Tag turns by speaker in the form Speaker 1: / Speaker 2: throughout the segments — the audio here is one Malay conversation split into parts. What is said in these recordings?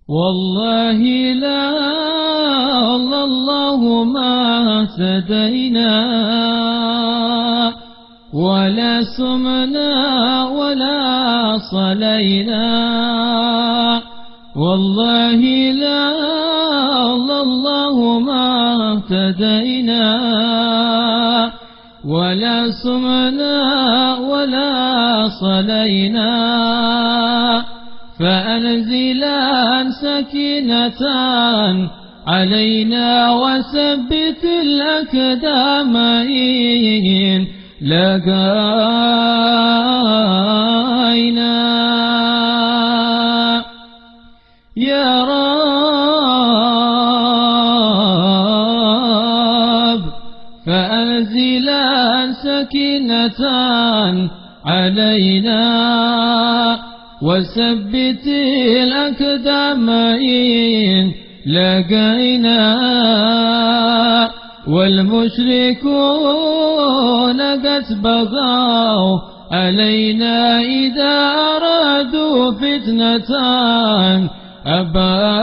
Speaker 1: والله لا الله ما اهتدينا ولا سمنا ولا صلينا. والله لا الله ما اهتدينا ولا سمنا ولا صلينا. فأنزلا سكينة علينا وثبت الأقدام إن لقينا. يا رب فأنزلا سكينة علينا وثبت الأقدام إن لقينا. والمشركون قد بغوا علينا إذا أرادوا فتنة أبينا.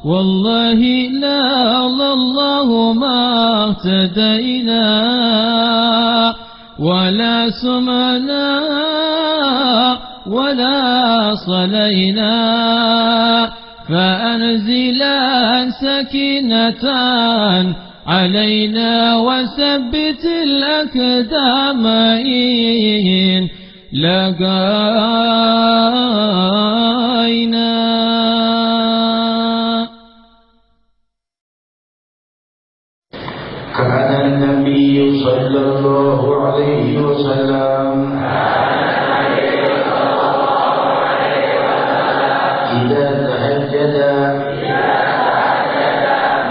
Speaker 1: والله لا الله ما اهتدينا ولا سمعنا ولا صلينا. فأنزلا سكينة علينا وثبت الأقدام إن لقينا.
Speaker 2: كان النبي صلى الله عليه وسلم إذا تهجد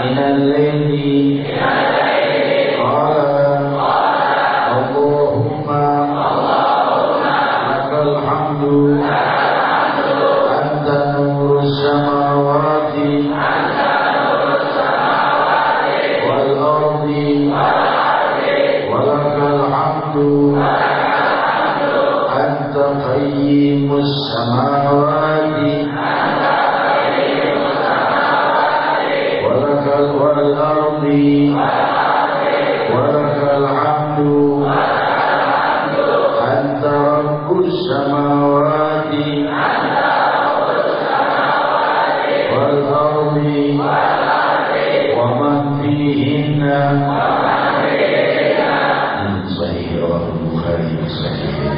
Speaker 2: من الليل قال اللهم لك الحمد أنت نور السماوات والأرض ولك الحمد أنت قيم السماوات ولك والأرض ولك الحمد أنت رب السماوات والأرض ومن فيهن. صحيح رواه البخاري في صحيحه.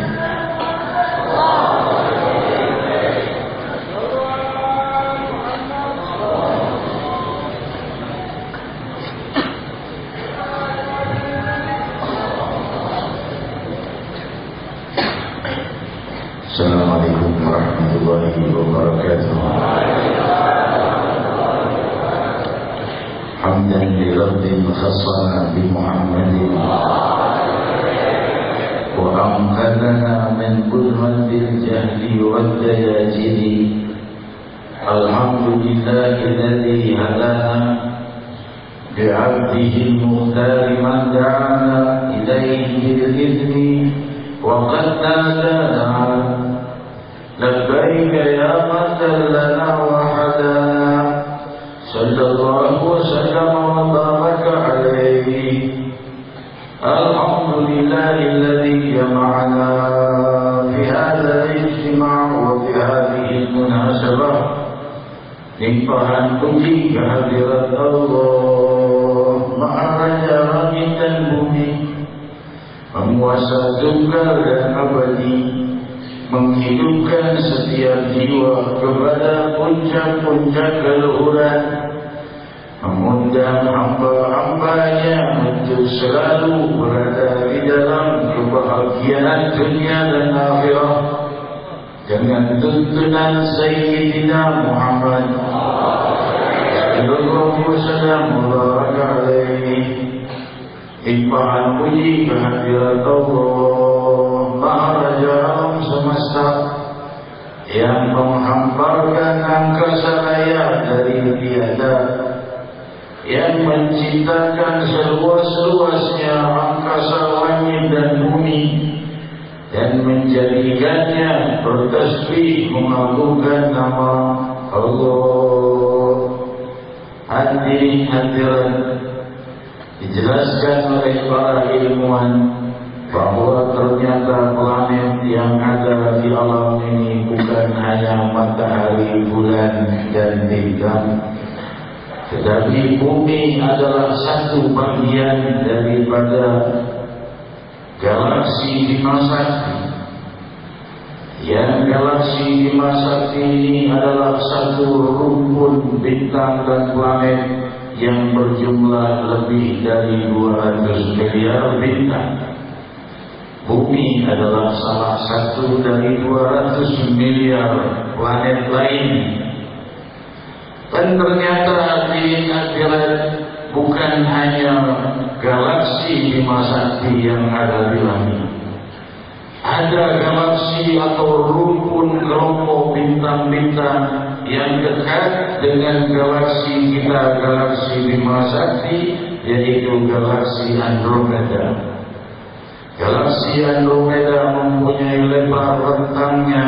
Speaker 2: Assalamualaikum warahmatullahi wabarakatuh. حمدا لرب خصنا بمحمد وأنقذنا من ظلمة الجهل والدياجر. الحمد لله الذي هدانا بعبده المختار من دعانا إليه بالإذن وقد نادانا. لبيك يا من دلنا وحدانا. صلى الله وسلم وبارك عليه. الحمد لله الذي جمعنا في هذا الاجتماع وفي هذه المناسبة. limpahan puji kehadirat Allah Maha Raja langit dan bumi, penguasa tunggal dan abadi, menghidupkan setiap jiwa kepada puncak-puncak keluhuran, mengundang hamba-hambanya untuk selalu berada di dalam kebahagiaan dunia dan akhirat dengan tuntunan Sayyidina Muhammad sallallahu alaihi. Limpahan puji kehadirat Allah Maha Raja alam semesta yang menghamparkan angkasa raya dari tiada, yang menciptakan seluas-luasnya angkasa langit dan bumi, dan menjadikannya bertasbih mengagungkan nama Allah. Hadirin hadirat, dijelaskan oleh para ilmuwan bahwa ternyata planet yang ada di alam ini bukan hanya matahari, bulan, dan bintang, tetapi bumi adalah satu bagian daripada galaksi Bima Sakti. Yang galaksi Bima Sakti ini adalah satu rumpun bintang dan planet yang berjumlah lebih dari 200 miliar bintang. Bumi adalah salah satu dari 200 miliar planet lain. Dan ternyata hadirin hadirat, bukan hanya galaksi Bima Sakti yang ada di langit. Ada galaksi atau rumpun kelompok bintang-bintang yang dekat dengan galaksi kita, galaksi Bima Sakti, yaitu galaksi Andromeda. Galaksi Andromeda mempunyai lebar rentangnya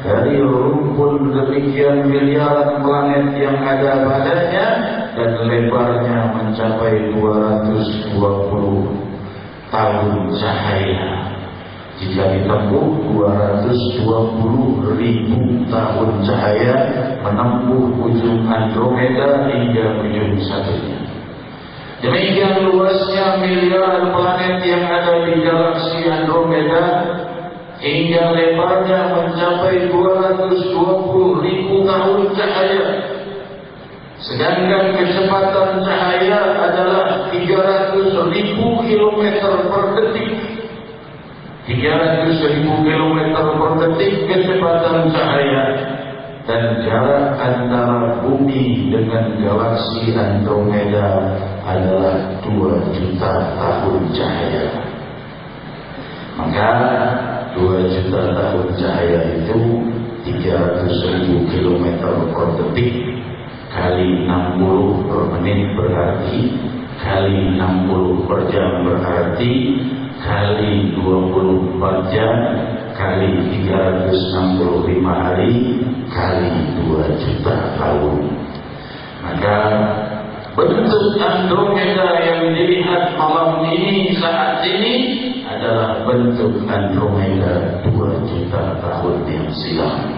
Speaker 2: dari rumpun demikian miliaran planet yang ada padanya, dan lebarnya mencapai 220 tahun cahaya. Jika ditempuh 220.000 tahun cahaya menempuh ujung Andromeda hingga ujung satunya. Demikian luasnya miliaran planet yang ada di galaksi Andromeda, hingga lebarnya mencapai 220.000 tahun cahaya. Sedangkan kecepatan cahaya adalah 300.000 km per detik. 300.000 km per detik kecepatan cahaya. Dan jarak antara bumi dengan galaksi Andromeda adalah 2 juta tahun cahaya. Maka 2 juta tahun cahaya itu 300.000 km per detik kali 60 per menit berarti, kali 60 per jam berarti, kali 24 jam, kali 365 hari, kali 2 juta tahun. Maka bentuk Andromeda yang dilihat malam ini, saat ini, adalah bentuk Andromeda 2 juta tahun yang silam.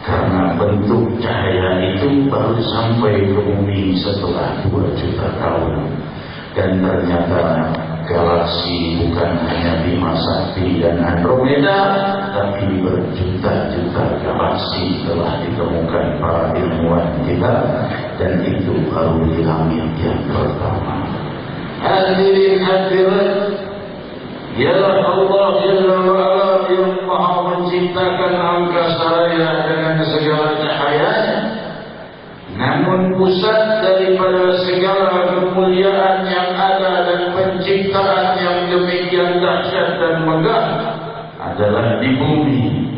Speaker 2: Karena bentuk cahaya itu baru sampai ke bumi setelah 2 juta tahun. Dan ternyata galaksi bukan hanya Bima Sakti dan Andromeda, tapi berjuta-juta galaksi telah ditemukan para ilmuwan kita, dan itu baru di langit yang pertama. Hadirin hadirat, ya Allah Jalla wa'ala yang maha menciptakan angkasa raya dengan segala cahayanya, namun pusat daripada segala kemuliaan yang ada dan penciptaan yang demikian dahsyat dan megah adalah di bumi.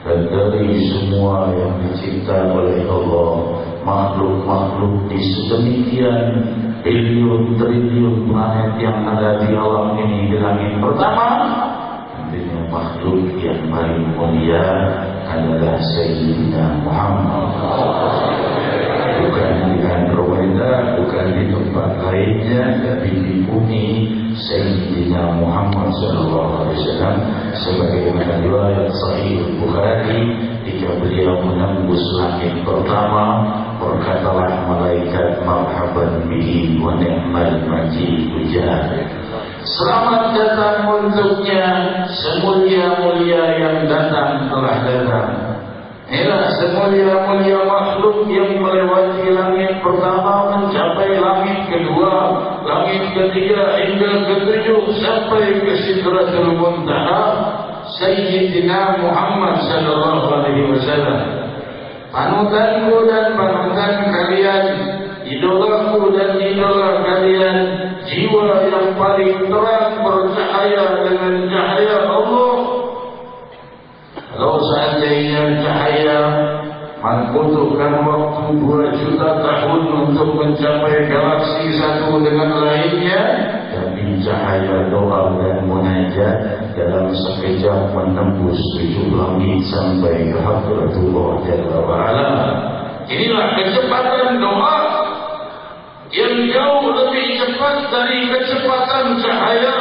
Speaker 2: Dan dari semua yang dicipta oleh Allah, makhluk-makhluk di sedemikian bilion triliun planet yang ada di alam ini, di langit pertama, tentunya makhluk yang paling mulia adalah Sayyidina Muhammad. Bukan di Andromeda, bukan di tempat lainnya, tapi di bumi Sayyidina Muhammad SAW. Sebagaimana riwayat Sahih Bukhari, ketika beliau menembus langit pertama, berkatalah malaikat, marhaban bihi wa ni'mal majid ujah. Selamat datang untuknya, semulia-mulia yang datang telah datang. Inilah semulia-mulia makhluk yang melewati langit pertama, mencapai langit kedua, langit ketiga, hingga ketujuh, sampai ke Sidratul Muntaha, Sayyidina Muhammad sallallahu alaihi wasallam. Panutanku dan panutan kalian, idolaku dan idola kalian, jiwa yang paling terang bercahaya dengan cahaya Allah. Kalau seandainya cahaya
Speaker 3: membutuhkan waktu 2 juta tahun untuk mencapai galaksi satu dengan lainnya, tapi cahaya doa dan munajat dalam sekejap menembus 7 langit sampai ke Hadratullah Jalla wa'ala. Inilah kecepatan doa yang jauh lebih cepat dari kecepatan cahaya.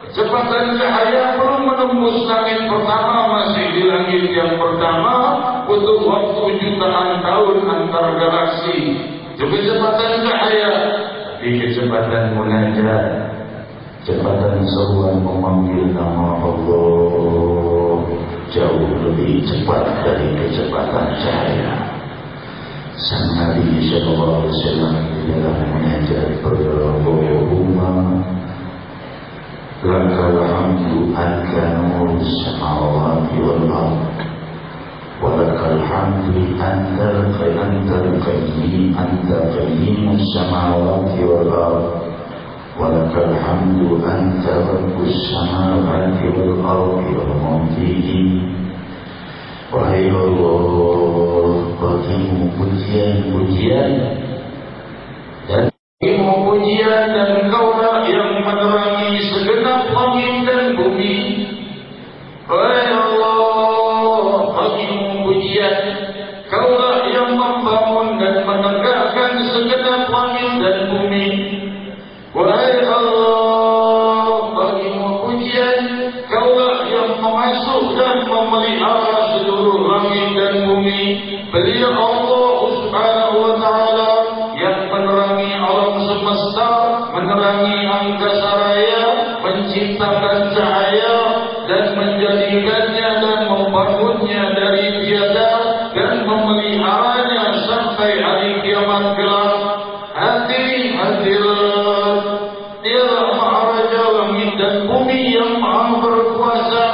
Speaker 3: Kecepatan cahaya belum menembus langit pertama, masih di langit yang pertama, butuh waktu jutaan tahun antar galaksi. Itu kecepatan cahaya. Tapi kecepatan munajat, kecepatan seruan memanggil nama Allah, jauh lebih cepat dari kecepatan cahaya. Sang Nabi sallallahu alaihi wasallam dalam munajat berdoa, lakal hamdu anta nurus samawati wal ard, walakal hamdu anta qayyimus samawati wal ard, walakal hamdu anta rabbus samawati wal ardi wal mu'minin. Wahai Allah, bagimu pujian-pujian dan bagimu pujian, dan Kaulah yang menerangi segenap langit dan bumi. Wahai Allah, bagimu pujian, Kaulah yang membangun dan menegakkan segenap langit dan bumi. Wahai Allah, bagimu pujian, Kaulah yang memasuk dan memelihara seluruh langit dan bumi. Beliau Allah Subhanahu wa ta'ala yang menerangi alam semesta, menerangi angkasa raya, menciptakan cahaya dan menjadikannya dan membangunnya dari tiada dan memeliharanya sampai hari kiamat kelak. Hadirat Dialah Maharaja langit dan bumi yang maha berkuasa.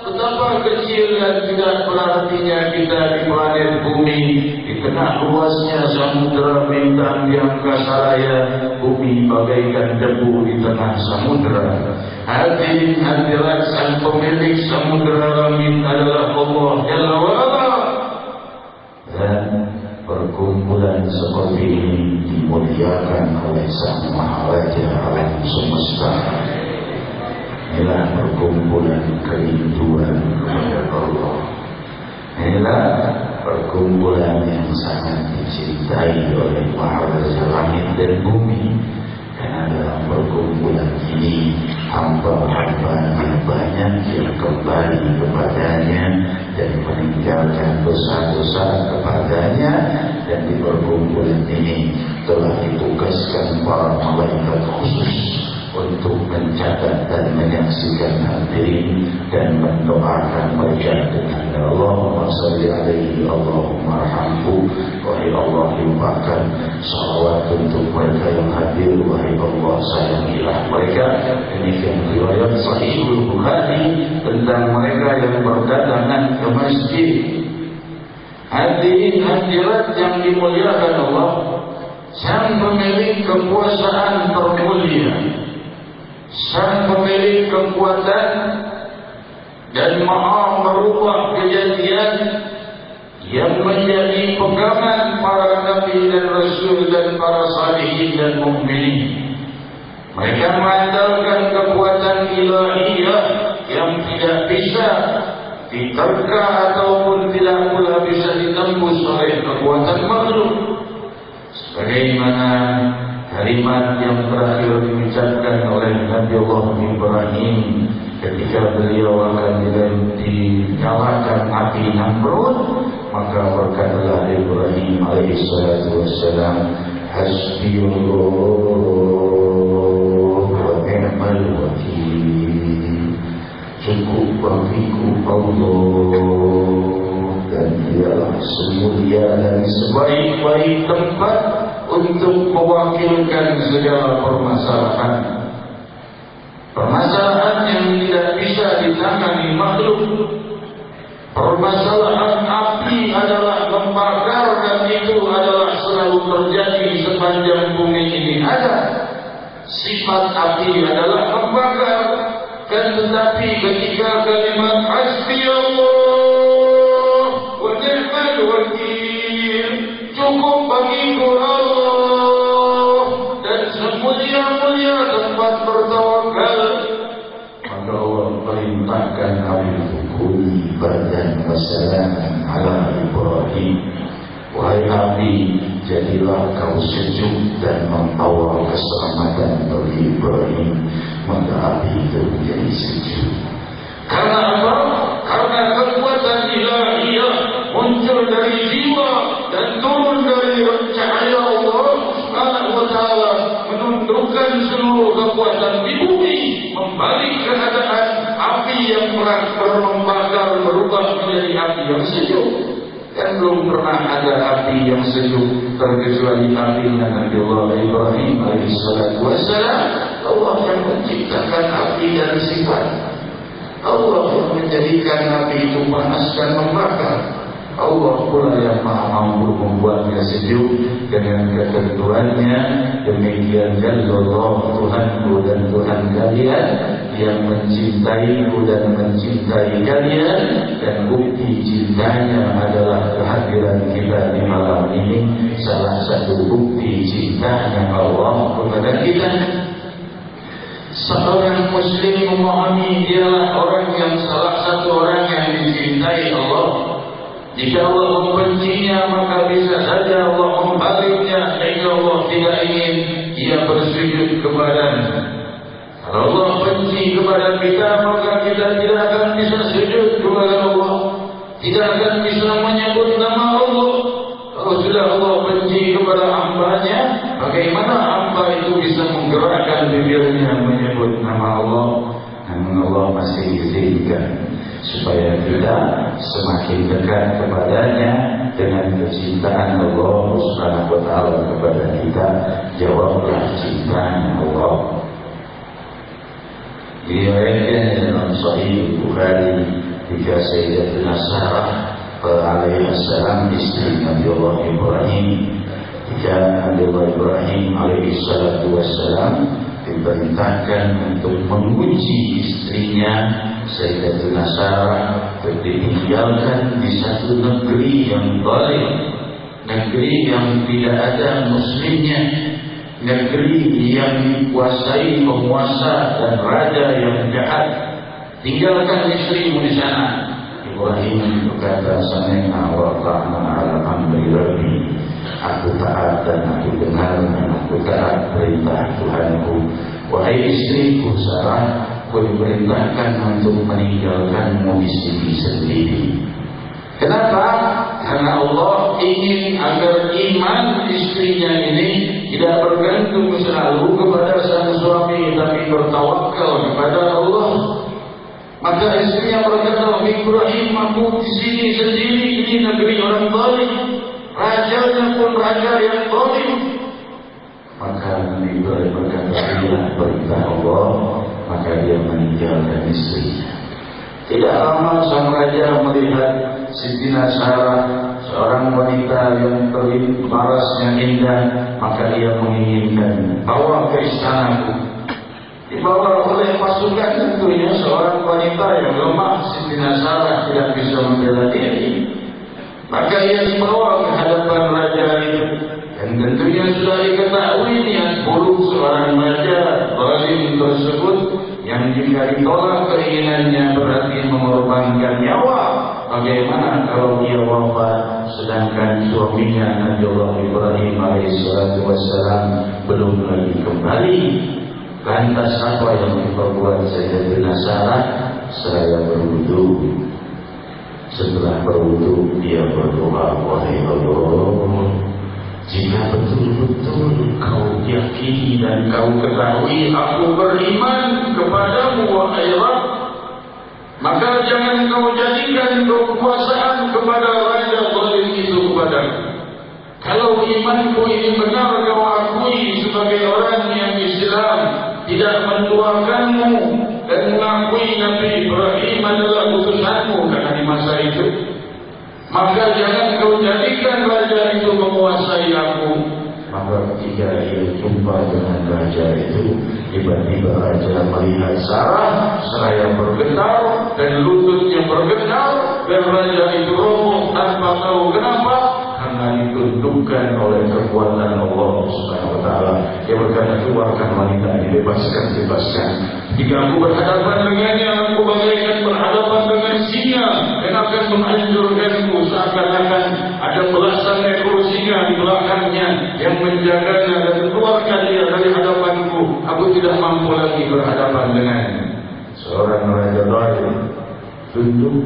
Speaker 3: Betapa kecil dan tidak berartinya kita di planet bumi, di tengah luasnya samudera bintang di angkasa raya. Bumi bagaikan debu di tengah samudera. Hadirin hadirat, sang pemilik samudera langit adalah Allah Jalla wa'ala. Dan perkumpulan seperti ini dimuliakan oleh Sang Maharaja alam semesta. Inilah perkumpulan kerinduan kepada Allah. Inilah perkumpulan yang sangat dicintai oleh Maharaja langit dan bumi. Karena dalam perkumpulan ini hamba-hamba yang banyak yang kembali kepadanya dan meninggalkan dosa-dosa kepadanya. Dan di perkumpulan ini telah ditugaskan para malaikat khusus untuk mencatat dan menyaksikan hadirin dan mendoakan mereka dengan Allahumma salli alaihi Allahumma arhamhu. Wahai Allah, limpahkan salawat untuk mereka yang hadir. Wahai Allah, sayangilah mereka. Demikian riwayat Sahihul Bukhari tentang mereka yang berdatangan ke masjid. Hadirin hadirat yang dimuliakan Allah, Sang pemilik kekuasaan termulia, Sang pemilik kekuatan dan maha merubah kejadian, yang menjadi pegangan para nabi dan rasul dan para salihin dan mukminin. Mereka mengandalkan kekuatan ilahiyah yang tidak bisa diterka ataupun tidak pula bisa ditembus oleh kekuatan makhluk. Sebagaimana kalimat yang terakhir diucapkan oleh Nabi Allah Ibrahim ketika beliau akan dinyalakan api Namrud, maka berkatalah Ibrahim alaihissalatu wassalam, hasbiyallah wa ni'mal wakil. Cukup bagiku Allah, dan dialah semulia dan sebaik-baik tempat untuk mewakilkan segala permasalahan. Permasalahan yang tidak bisa ditangani makhluk. Permasalahan api adalah membakar, dan itu adalah selalu terjadi sepanjang bumi ini ada. Sifat api adalah membakar. Dan tetapi ketika kalimat hasbi Allah wa ni'mal wakil وسلاما على إبراهيم. Wahai api, jadilah kau sejuk dan membawa keselamatan bagi Ibrahim. Maka api itu menjadi sejuk. Karena apa? Karena kekuatan ilahiyah muncul dari jiwa dan turun dari cahaya Allah Subhanahu wa Ta'ala, menundukkan seluruh kekuatan di bumi, membalik keadaan api yang membakar berubah menjadi api yang sejuk. Dan belum pernah ada api yang sejuk terkecuali api Nabi Allah Ibrahim alaihissalatu wassalam. Allah yang menciptakan api dari sifat. Allah yang menjadikan api itu panas dan membakar. Allah pula yang maha mampu membuatnya sejuk dengan ketentuannya. Demikian Allah Tuhanku dan Tuhan kalian yang mencintaiku dan mencintai kalian. Dan bukti cintanya adalah kehadiran kita di malam ini. Salah satu bukti cintanya Allah kepada kita. Seorang muslim memahami dialah orang yang salah satu orang yang dicintai Allah. Jika Allah membencinya, maka bisa saja Allah membaliknya sehingga Allah tidak ingin ia bersujud kepadanya. Kalau Allah benci kepada kita, maka kita tidak akan bisa sujud kepada Allah, tidak akan bisa menyebut nama Allah. Kalau sudah Allah benci kepada hamba-Nya, bagaimana hamba itu bisa menggerakkan bibirnya menyebut nama Allah? Namun Allah masih izinkan supaya kita semakin dekat kepadanya dengan kecintaan Allah Subhanahu wa Ta'ala kepada kita. Jawablah cintanya Allah. Diriwayatkan dalam Sahih Bukhari ketika Sayyidatuna Sarah alaihissalam, istri Nabi Allah Ibrahim, ketika Nabi Allah Ibrahim alaihissalatu wassalam diperintahkan untuk menguji istrinya Sayyidatuna Sarah, ditinggalkan di satu negeri yang zalim, negeri yang tidak ada muslimnya, negeri yang dikuasai penguasa dan raja yang jahat. Tinggalkan istrimu di sana. Ibrahim berkata, sami'na wa ata'na ala amri rabbi. Aku taat dan aku dengar dan aku taat perintah Tuhanku. Wahai istriku Sarah, aku diperintahkan untuk meninggalkanmu di sini sendiri. Kenapa? Karena Allah ingin agar iman istrinya ini tidak bergantung selalu kepada sang suami, tapi bertawakal kepada Allah. Maka istrinya berkata, Ibrahim, aku di sini sendiri, ini negeri orang zalim, rajanya pun raja yang zalim. Maka Nabi Ibrahim berkata, inilah perintah Allah. Maka dia meninggalkan istrinya. Tidak lama sang raja melihat Sayyidatina Sarah, seorang wanita yang parasnya indah, maka dia menginginkan bawa ke istanaku. Dibawa oleh pasukan, tentunya seorang wanita yang lemah, Sayyidatina Sarah tidak bisa membela diri. Maka ia dibawa ke hadapan raja itu. Dan tentunya sudah diketahui niat buruk seorang raja zalim tersebut, yang jika ditolak keinginannya berarti mengorbankan nyawa. Bagaimana kalau dia wafat sedangkan suaminya Nabi Allah Ibrahim alaihissalatu wassalam belum lagi kembali? Lantas apa yang diperbuat Sayyidatina Sarah? Saya berwudu. Setelah berwudu dia berdoa, wahai Allah, jika betul-betul kau yakini dan kau ketahui aku beriman kepadamu, wahai Rabb, maka jangan kau jadikan kekuasaan kepada raja zalim itu kepadaku. Kalau imanku ini benar kau akui sebagai orang yang Islam, tidak menduakanmu dan mengakui Nabi Ibrahim adalah utusanmu, karena di masa itu, maka jangan kau jadikan raja itu menguasai aku. Maka ketika ia jumpa dengan raja itu, tiba-tiba raja melihat Sarah, seraya bergetar dan lututnya bergetar, dan raja itu roboh tanpa tahu kenapa, karena ditunduk ditundukkan oleh kekuatan Allah Subhanahu wa taala. Dia berkata, keluarkan wanita ini, bebaskan. Jika aku berhadapan dengannya, aku bagaikan berhadapan dengan singa yang akan menghancurkanku. Seakan-akan ada belasan ekor singa di belakangnya yang menjaganya, dan keluarkan dia dari hadapanku. Aku tidak mampu lagi berhadapan dengannya. Seorang raja zalim tunduk,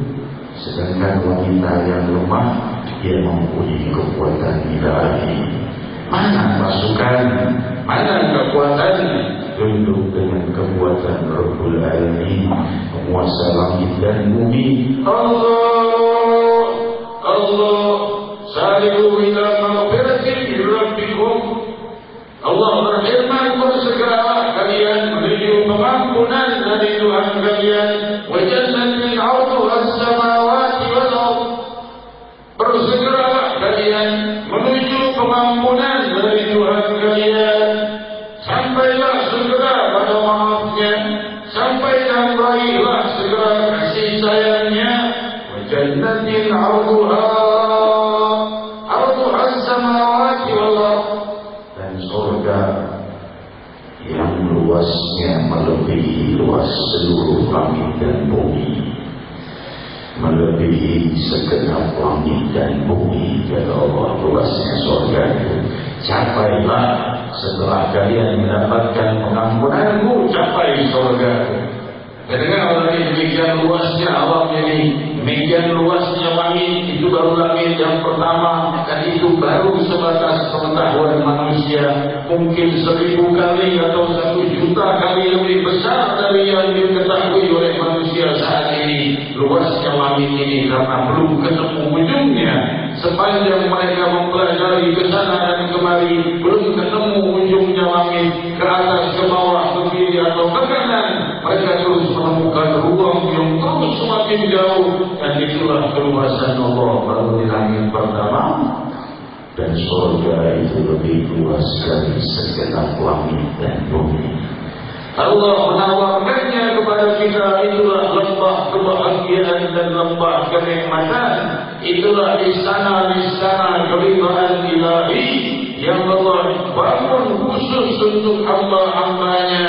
Speaker 3: sedangkan wanita yang lemah dia mempunyai kekuatan ilahi. Mana pasukan, mana kekuatan? Tunduk dengan kekuatan Rabbul Alamin, penguasa langit dan bumi. Allah sari'u ila maghfiratin min rabbikum. Allah berfirman, bersegeralah kalian menuju pengampunan dari Tuhan kalian. Wa jannatin 'arduha as-samawati wal ardh. Bersegeralah kalian menuju pengampunan dari Tuhan kalian. Sampailah segera pada maafnya, sampai dan raihlah segera kasih sayangnya. Wa jannatin 'arduha as-samawati wal ardh. Dan surga yang luasnya melebihi luas seluruh langit dan bumi, melebihi segenap langit dan bumi. Kata Allah, luasnya surga itu. Capailah setelah kalian mendapatkan pengampunanku, capai surga. Kedengar dari demikian luasnya alam ini, demikian luasnya langit, itu baru langit yang pertama, dan itu baru sebatas pengetahuan manusia. Mungkin 1000 kali atau 1.000.000 kali lebih besar dari yang diketahui oleh manusia saat ini. Luasnya langit ini karena belum ketemu ujungnya. Sepanjang mereka mempelajari ke sana dan kemari, belum ketemu ujungnya langit, ke atas, ke bawah, ke kiri atau ke kanan, mereka terus menemukan ruang yang terus semakin jauh. Dan itulah keluasan Allah baru di langit pertama. Dan surga itu lebih luas dari segenap langit dan bumi. Allah menawarkannya kepada kita. Itulah lembah kebahagiaan dan lembah kenikmatan. Itulah istana-istana keridhaan ilahi yang Allah bangun khusus untuk hamba-hambanya,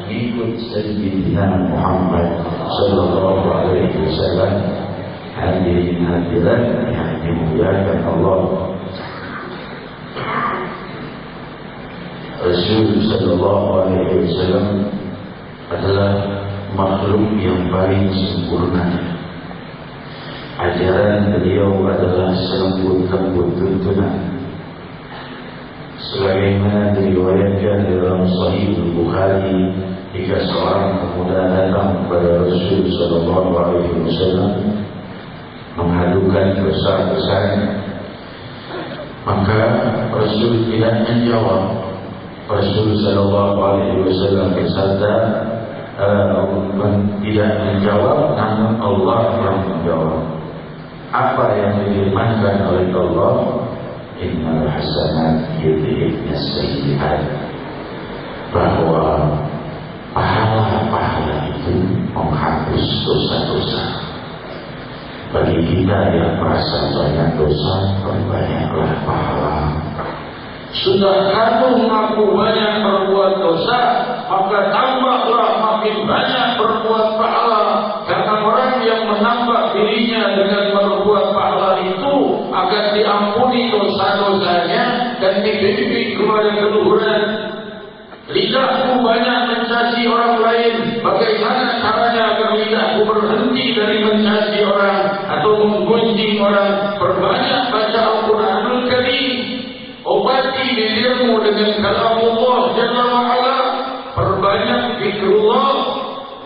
Speaker 3: mengikut Sayyidina Muhammad sallallahu alaihi wasallam. Hadirin hadirat yang dimuliakan Allah, Rasul sallallahu alaihi wasallam adalah makhluk yang paling sempurna. Ajaran beliau adalah selembut-lembut tuntunan, sebagaimana diriwayatkan dalam Sahih Bukhari, jika seorang pemuda datang kepada Rasul sallallahu alaihi wasallam mengadukan dosa-dosanya, maka Rasul tidak menjawab. Rasul sallallahu alaihi wasallam bersabda, tidak menjawab, namun Allah yang menjawab. Apa yang difirmankan oleh Allah? Innal hasanat yudhibnas sayyi'at. Bahwa pahala-pahala itu menghapus dosa-dosa. Bagi kita yang merasa banyak dosa, perbanyaklah pahala. Sudah kamu mengaku banyak berbuat dosa, maka tambahlah makin banyak berbuat pahala. Karena orang yang menambah dirinya dengan berbuat pahala itu akan diampuni dosa-dosanya dan dibimbing kepada keluhuran. Lidahku banyak mencaci orang lain, bagaimana caranya agar lidahku berhenti dari mencaci orang atau menggunjing orang? Perbanyak baca Al-Quranul Karim, obati dirimu dengan kalamullah Jalla wa'ala, perbanyak zikrullah.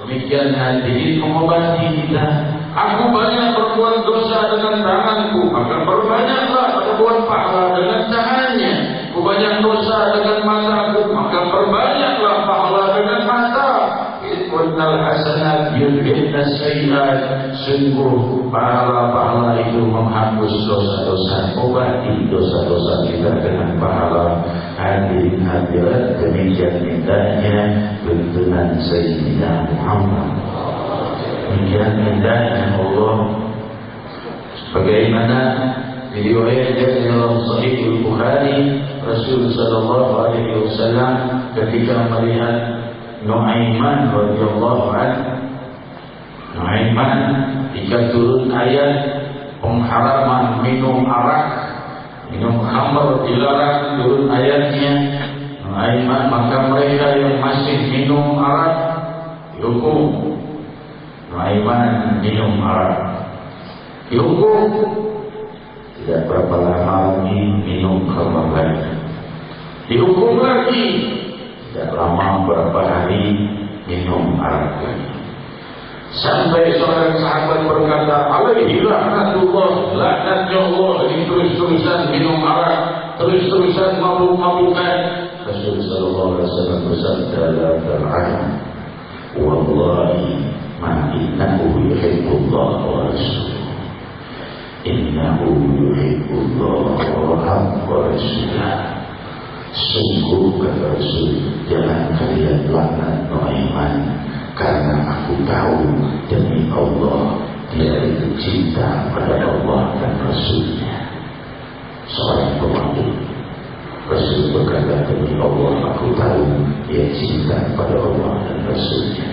Speaker 3: Demikian hadirin mengobati kita. Aku banyak berbuat dosa dengan tanganku, maka perbanyaklah berbuat pahala dengan tangannya. Aku banyak dosa dengan mataku, maka perbanyaklah pahala dengan mata. Innal hasanat yudhibnas sayyi'at. Sungguh pahala-pahala itu menghapus dosa-dosa. Obati dosa-dosa kita dengan pahala. Hadirin hadirat, demikian indahnya tuntunan Sayyidina Muhammad. Demikian indahnya Allah. Bagaimana diriwayatkan dalam Sahih Bukhari, Rasul sallallahu alaihi wasallam ketika melihat Nu'aiman radhiyallahu anhu, Nu'aiman ketika turun ayat pengharaman minum arak, minum khamr dilarang, turun ayatnya Nu'aiman, maka mereka yang masih minum arak dihukum. Nu'aiman minum arak dihukum. Tidak berapa lama lagi minum khamr lagi, dihukum lagi. Tidak lama berapa hari minum arak lagi. Sampai seorang sahabat berkata, alaihi laknatullah, laknatnya Allah, ini terus-terusan minum arak, terus-terusan mabuk-mabukan. Rasul sallallahu alaihi wasallam bersabda, la ta'ala wallahi ma innahu yuhibbullah wa rasuluh, innahu yuhibbullah wa rasulah. Sungguh kata Rasul, jangan kalian laknat Nu'aiman, karena aku tahu demi Allah dia itu cinta pada Allah dan Rasulnya. Seorang pemabuk, Rasul berkata, demi Allah aku tahu dia cinta pada Allah dan Rasulnya.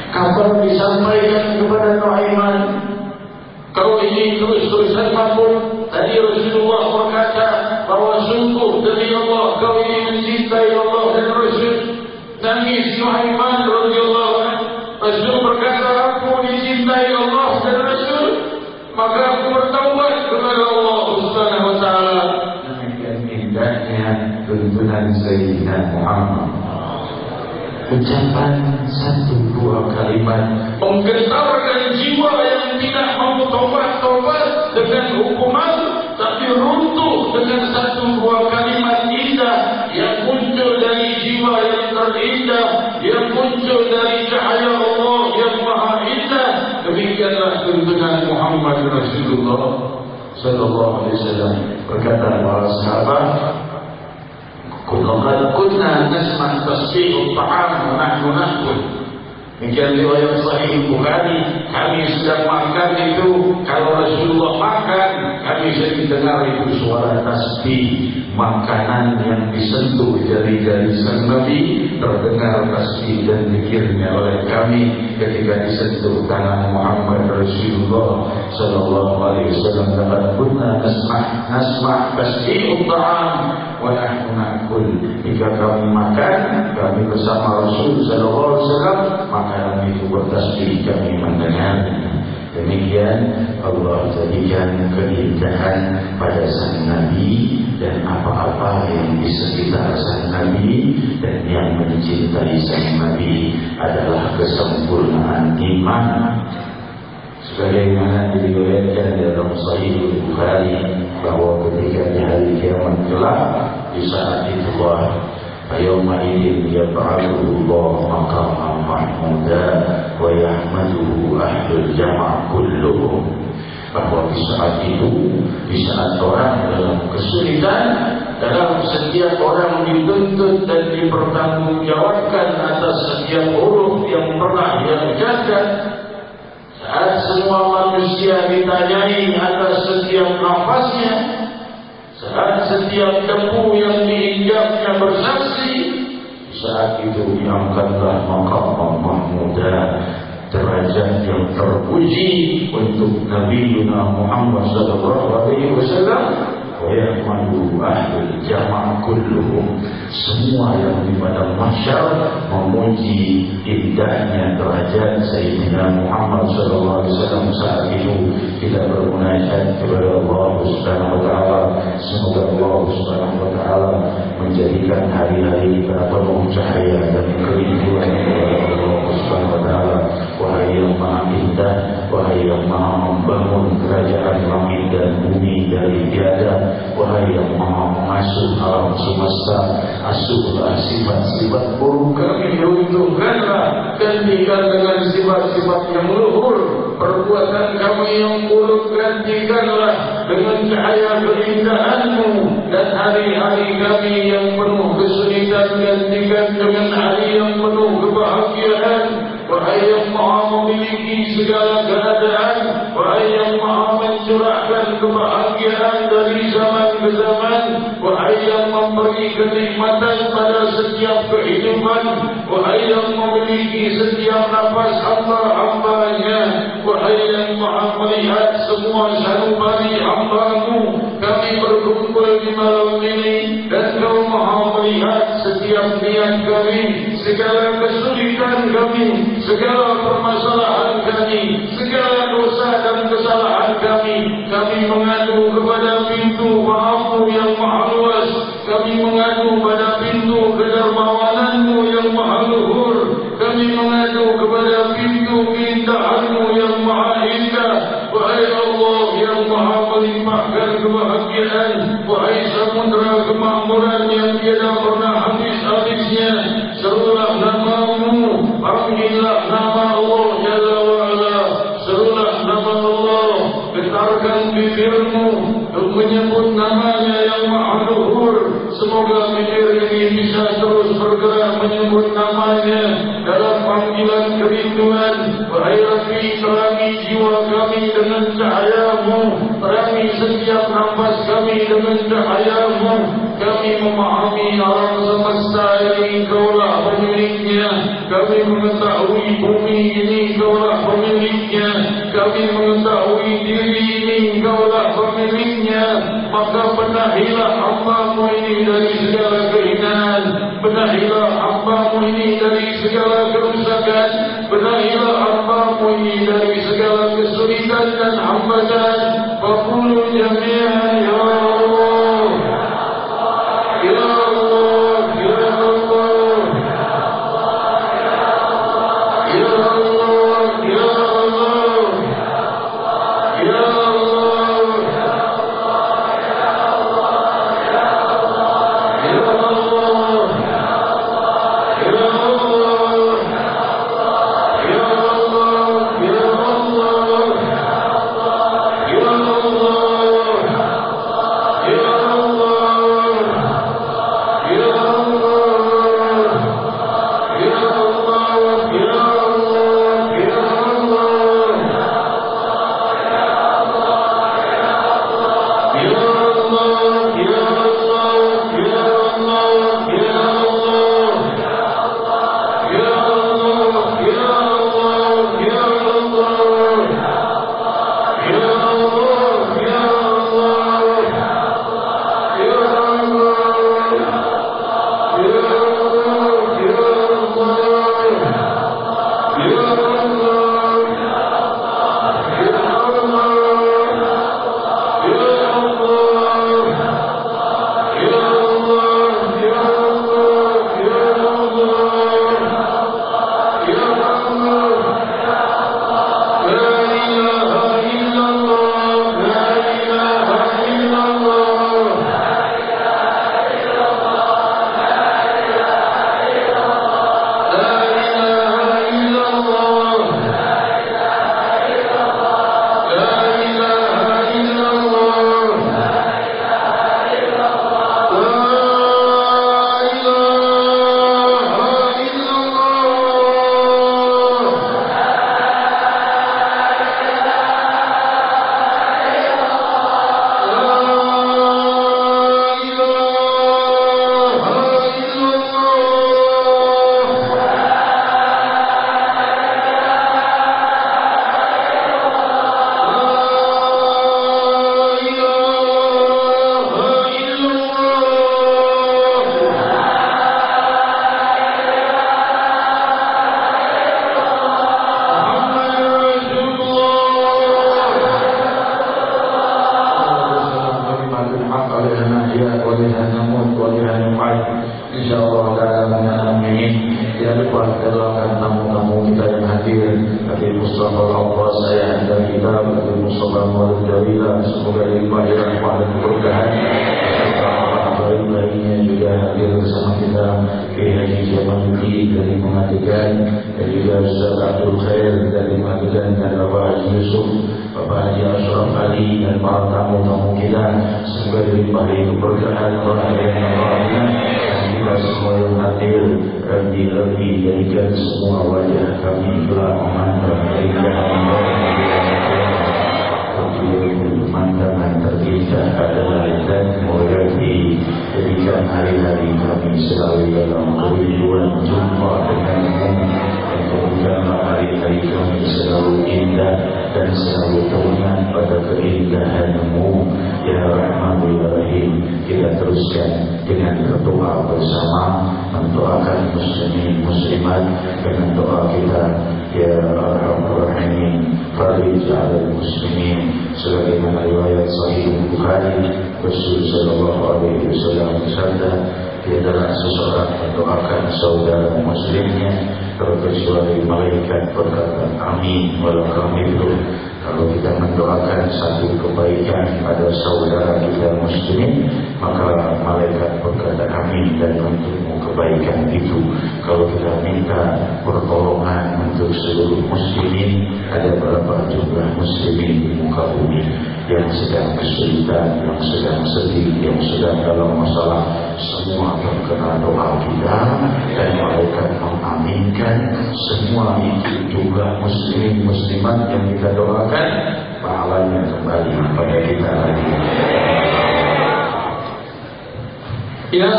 Speaker 3: Kabar disampaikan kepada Nu'aiman, kau ini terus-terusan mabuk. Tadi Rasulullah berkata bahwa sungguh demi Allah kau ini mencintai Allah dan Rasul. Nangis Nu'aiman radhiyallahu anhu. Rasul berkata, aku dicintai Allah dan Rasul, maka aku bertaubat kepada Allah Subhanahu wa taala. Demikian indahnya tuntunan Sayyidina Muhammad. Ucapan satu dua kalimat menggetarkan jiwa yang tidak mau taubat dengan hukuman, tapi runtuh dengan satu dua kalimat indah yang muncul dari jiwa yang terindah, yang muncul dari cahaya Allah yang maha indah. Demikianlah tuntunan Muhammad Rasulullah sallallahu alaihi wasallam. Berkata para sahabat, kunna nasma' tasbih at-ta'am wa nahnu na'kul. Demikian riwayat Sahih Bukhari, kami sedang makan itu, kalau Rasulullah makan, kami sering dengar itu suara tasbih, makanan yang disentuh jari-jari sang Nabi, terdengar tasbih dan zikirnya oleh kami ketika disentuh tangan Muhammad Rasulullah sallallahu alaihi wasallam. Dan kunna nasma' tasbih at-ta'am wa nahnu na'kul. Jika kami makan, kami bersama Rasul sallallahu alaihi wasallam, makanan itu bertasbih, kami mendengar. Demikian Allah jadikan keindahan pada sang Nabi dan apa-apa yang di sekitar sang Nabi, dan yang mencintai sang Nabi adalah kesempurnaan iman. Sebagaimana diriwayatkan dalam Sahih Bukhari bahwa ketika di hari kiamat kelak, di saat itulah yawma'idin yab'atsullahu maqaman mahmuda wa yahmaduhu ahlul jama' kulluhum. Bahwa di saat itu, di saat orang dalam kesulitan, dalam setiap orang dituntut dan dipertanggungjawabkan atas setiap huruf yang pernah dia ucapkan, saat semua manusia ditanyai atas setiap nafasnya, saat setiap debu yang diinjaknya bersaksi, saat itu diangkatlah maqam mahmuda, derajat yang terpuji untuk Nabi Muhammad sallallahu alaihi wasallam. Wa yahmadu ahlul jama' kulluhum, semua yang di padang mahsyar memuji indahnya derajat Sayyidina Muhammad sallallahu alaihi wasallam. Saat itu kita bermunajat kepada Allah Subhanahu wa taala. Semoga Allah Subhanahu wa taala menjadikan hari-hari kita penuh cahaya dan kerinduan kepada Allah Subhanahu wa taala. Wahai yang maha indah, wahai yang maha membangun kerajaan langit dan bumi dari tiada, wahai yang maha mengasuh alam semesta, asuhlah sifat-sifat buruk kami, runtuhkanlah, gantikan dengan sifat-sifat yang luhur. Perbuatan kami yang buruk gantikanlah dengan cahaya keindahan-Mu, dan hari-hari kami yang penuh kesulitan gantikan dengan hari yang penuh kebahagiaan. Wahai yang maha memiliki segala keadaan, wahai yang maha mencurahkan kebahagiaan dari zaman ke zaman. Wahai yang memberi kenikmatan pada setiap kehidupan, wahai yang memiliki setiap nafas hamba-hambanya, wahai yang maha melihat semua sanubari hamba-Mu, kami berkumpul di malam ini dan Kau maha melihat setiap niat kami, segala kesulitan kami, segala permasalahan kami, segala dosa dan kesalahan kami. Kami mengadu kepada pintu maaf-Mu yang maha luas, kami mengadu pada pintu kedermawanan-Mu yang maha luhur, kami mengadu kepada pintu keindahan-Mu yang maha indah. Wahai Allah yang maha melimpahkan kebahagiaan, wahai samudra kemakmuran yang tiada pernah habis-habisnya, serulah nama-Mu, panggillah nama Allah Jalla wa'ala, serulah nama Allah, getarkan bibir-Mu untuk menyebut namanya yang maha luhur. Semoga bibir ini bisa terus bergerak menyebut namanya dalam panggilan kerinduan. Wahai Rabbi, terangi jiwa kami dengan cahaya-Mu, terangi setiap nafas kami dengan cahaya-Mu. Kami memahami alam semesta ini Kaulah pemiliknya, kami mengetahui bumi ini Kaulah pemiliknya, kami mengetahui diri ini Kaulah pemiliknya. Maka benahilah hamba-Mu ini dari segala kehinaan, benahilah hamba-Mu ini dari segala kerusakan, benahilah hamba-Mu ini dari segala kesulitan dan hambatan. Faqulu jami'an ya Allah, ya Allah, ya Allah, ya Allah, ya Allah, ya Allah, semoga limpah rahmat dan keberkahan. Lainnya juga hadir bersama kita Haji Jamaluddin dari Mengatikan, dan juga Ustaz Abdul Khair dari Mengatikan, dan Bapak Haji Yusuf, Bapak Haji Ashraf Ali, dan para tamu-tamu kita. Semoga dilimpahi keberkahan Allah dan kita semua yang hadir. Rabbi jadikan semua wajah kami gelap aman dan keindahan. pemandangan terindah adalah dan mengerti jadikan hari-hari kami selalu dalam kerinduan jumpa denganmu, dan jadikanlah hari-hari kami selalu indah dan selalu teringat pada keindahanmu ya Rahman ya Rahim. Kita teruskan dengan berdoa bersama, mendoakan muslimin muslimat dengan doa kita ya Arhamar Rahimin farij 'alal muslimin, sebagaimana riwayat Sahih Bukhari Rasul sallallahu alaihi wasallam bersabda, tiadalah seseorang mendoakan saudara muslimnya terkecuali malaikat berkata amin walau kamilun. Kalau kita mendoakan satu kebaikan pada saudara kita muslimin, maka malaikat berkata amin dan untukmu kebaikan itu. Kalau kita minta pertolongan untuk seluruh muslimin, ada berapa jumlah muslimin di muka bumi yang sedang kesulitan, yang sedang sedih, yang sedang dalam masalah, semua terkena doa kita dan malaikat mengaminkan. Semua itu jumlah muslimin muslimat yang kita doakan, pahalanya kembali pada kita lagi. Ya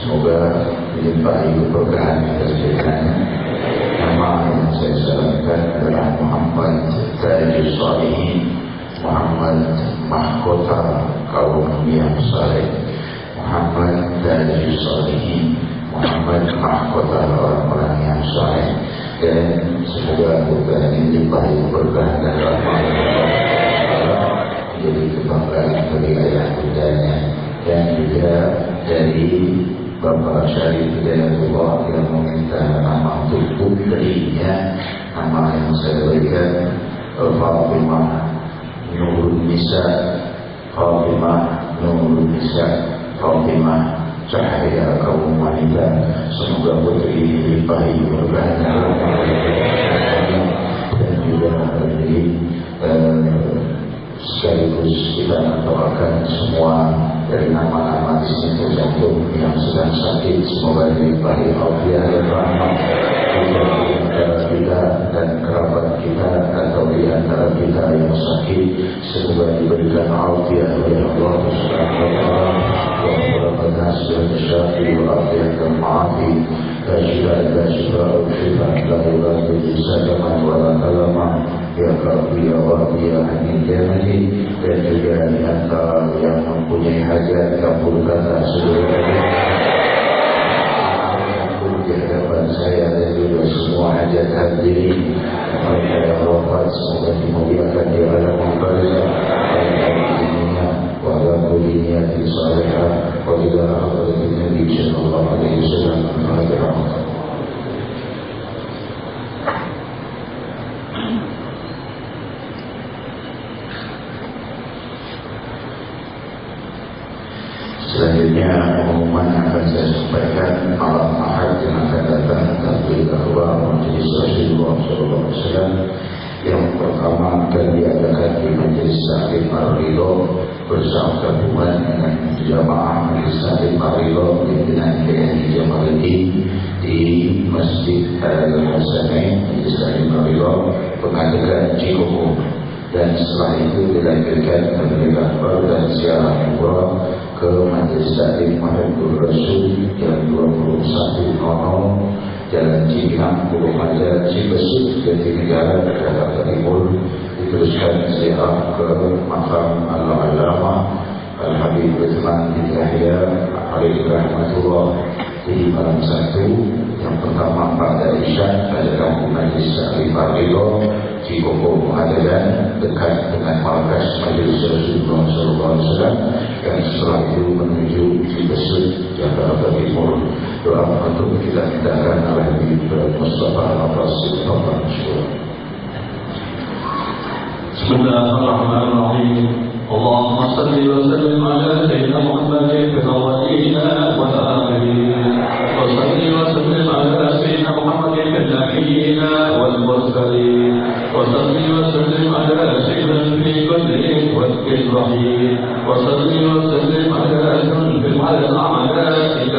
Speaker 2: Semoga dilimpahi keberkahan atas keberkahannya. Nama yang saya salamkan adalah Muhammad Tajul Salihin, Muhammad mahkota kaum yang saleh, Muhammad Tajul Salihin, Muhammad mahkota orang-orang yang saleh. Dan semoga kita dilimpahi keberkahan dan rahmat menjadi kebanggaan bagi ayah bundanya, dan juga dari Bapak Syarif Hidayatullah yang meminta nama untuk putrinya, nama yang saya berikan Fatimah Nurul Nisa, Fatimah Nurul Nisa, Fatimah cahaya kaum wanita. Semoga putri dilimpahi keberkahan dan juga dari sekaligus kita mendoakan semua dari nama-nama di sini tercantum yang sedang sakit, semoga dilimpahi afiat dan rahmat di antara kita dan kerabat kita atau di antara kita yang sakit, semoga diberikan afiat oleh Allah Subhanahu wa taala. Wa rabbana syafi wa afiat al-maafi la shifa la yughadiru saqaman wa la alama ya Rabbi ya Rabbi ya Hamid ya Majid. Dan juga di antara yang mempunyai hajat kabulkan seluruhnya di hadapan saya dan juga semua hajat hadirin. Mereka yang wafat semoga dimuliakan di alam barzakh di dunia wa ala dunia di salihah wa ila akhiratin Nabi sallallahu alaihi wasallam. Selanjutnya pengumuman akan saya sampaikan malam Ahad yang akan datang tabligh akhbar Majelis Rasulullah SAW. Yang pertama akan diadakan di Majelis Taklim Ar-Ridho bersama gabungan dengan jamaah Majelis Taklim Ar-Ridho pimpinan PNI Jamaludin di Masjid Al-Hasanain Majelis Taklim Ar-Ridho Pengadegan Cikoko. Dan setelah itu dilanjutkan tabligh akhbar dan ziarah umrah ke Majelis Taklim Mahdul Rasul jam 21.00 Jalan Cipinang, Pulau Maja, Cibesut, Jatinegara, Jakarta Timur. Diteruskan ziarah ke makam Al-Alama Al-Habib Uthman bin Yahya alaihi rahmatullah di malam Sabtu. Yang pertama pada Isya pada kampung Majelis Taklim Ar-Ridho Cikoko Pengadegan dekat dengan markas Majelis Rasulullah SAW. Dan setelah itu menuju Cibesut, Jakarta Timur. Doa untuk kita mintakan oleh Nabi Mustafa Al-Rasul
Speaker 4: Bismillahirrahmanirrahim. Allahumma salli wa sallim ala sayyidina Muhammadin fil awwalin wal akhirin. Wa salli wa sallim ala sayyidina Muhammadin fil nabiyyin wal mursalin. Wa salli wa sallim ala sayyidina fi kulli waqtin rahim. Wa salli wa sallim ala asrafil a'malin